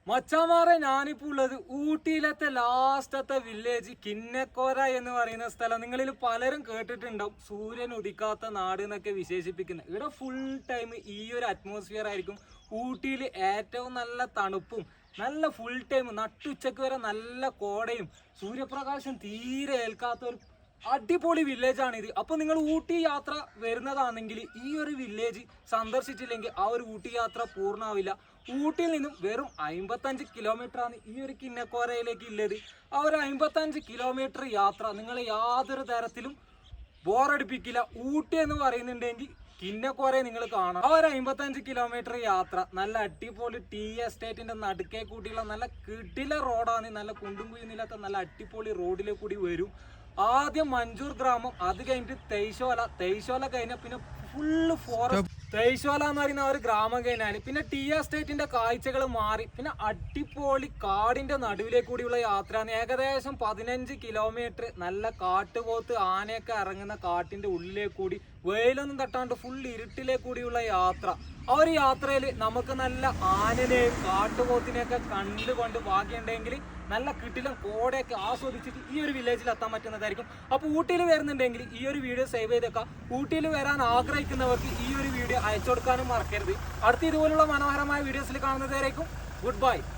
മച്ചാമാറെ ഞാനിപ്പോ ഉള്ളത് ഊട്ടിയിലത്തെ ലാസ്റ്റത്തെ വില്ലേജ് കിന്നക്കോര എന്ന് പറയുന്ന സ്ഥലം. നിങ്ങളിൽ പലരും കേട്ടിട്ടുണ്ടാവും സൂര്യൻ ഉദിക്കാത്ത നാട് എന്നൊക്കെ വിശേഷിപ്പിക്കുന്നത്. ഇവിടെ ഫുൾ ടൈം ഈ ഒരു അറ്റ്മോസ്ഫിയർ ആയിരിക്കും. ഊട്ടിയിൽ ഏറ്റവും നല്ല തണുപ്പും നല്ല ഫുൾ ടൈം നട്ടുച്ചക്ക് വരെ നല്ല കോടയും സൂര്യപ്രകാശം തീരെ ഏൽക്കാത്ത ഒരു അടിപൊളി വില്ലേജ് ആണ് ഇത്. അപ്പൊ നിങ്ങൾ ഊട്ടി യാത്ര വരുന്നതാണെങ്കിൽ ഈ ഒരു വില്ലേജ് സന്ദർശിച്ചില്ലെങ്കിൽ ആ ഒരു ഊട്ടി യാത്ര പൂർണ്ണമാവില്ല. ഊട്ടിയിൽ നിന്നും വെറും 55 കിലോമീറ്റർ ആണ് ഈ ഒരു കിന്നക്കോരയിലേക്ക് ഉള്ളത്. ആ ഒരു 55 കിലോമീറ്റർ യാത്ര നിങ്ങളെ യാതൊരു തരത്തിലും ബോറടിപ്പിക്കില്ല. ഊട്ടി എന്ന് പറയുന്നുണ്ടെങ്കിൽ കിന്നക്കോരയെ നിങ്ങൾ കാണാം. ആ ഒരു 55 കിലോമീറ്റർ യാത്ര നല്ല അടിപൊളി ടീ എസ്റ്റേറ്റിന്റെ നടുക്കേ കൂട്ടിയുള്ള നല്ല കിടില റോഡാണ്. നല്ല കുണ്ടും കുഴിയുന്നില്ലാത്ത നല്ല അടിപൊളി റോഡിലെ കൂടി വരും. ആദ്യം മഞ്ചൂർ ഗ്രാമം, അത് കഴിഞ്ഞിട്ട് തെയ്ശോല കഴിഞ്ഞ പിന്നെ ഫുള്ള് ഫോറസ്റ്റ്. തെയ്ശോല എന്ന് പറയുന്ന ഒരു ഗ്രാമം കഴിഞ്ഞാൽ പിന്നെ ടീ എസ്റ്റേറ്റിന്റെ കാഴ്ചകൾ മാറി പിന്നെ അടിപൊളി കാടിന്റെ നടുവിലേക്ക് കൂടിയുള്ള യാത്രയാണ്. ഏകദേശം 15 കിലോമീറ്റർ നല്ല കാട്ടുപോത്ത് ആനയൊക്കെ ഇറങ്ങുന്ന കാട്ടിന്റെ ഉള്ളിലേക്ക് കൂടി വെയിലൊന്നും തട്ടാണ്ട് ഫുൾ ഇരുട്ടിലേക്ക് കൂടിയുള്ള യാത്ര. ആ ഒരു യാത്രയിൽ നമുക്ക് നല്ല ആനനെയും കാട്ടുപോത്തിനെയൊക്കെ കണ്ടുകൊണ്ട് ഭാഗ്യമുണ്ടെങ്കിൽ നല്ല കിട്ടിലും കോടയൊക്കെ ആസ്വദിച്ചിട്ട് ഈ ഒരു വില്ലേജിൽ എത്താൻ പറ്റുന്നതായിരിക്കും. അപ്പോൾ ഊട്ടിയിൽ വരുന്നുണ്ടെങ്കിൽ ഈ ഒരു വീഡിയോ സേവ് ചെയ്തേക്കാം. ഊട്ടിയിൽ വരാൻ ആഗ്രഹിക്കുന്നവർക്ക് ഈ ഒരു വീഡിയോ അയച്ചു കൊടുക്കാനും മറക്കരുത്. അടുത്ത ഇതുപോലുള്ള മനോഹരമായ വീഡിയോസിൽ കാണുന്നതായിരിക്കും. Good bye.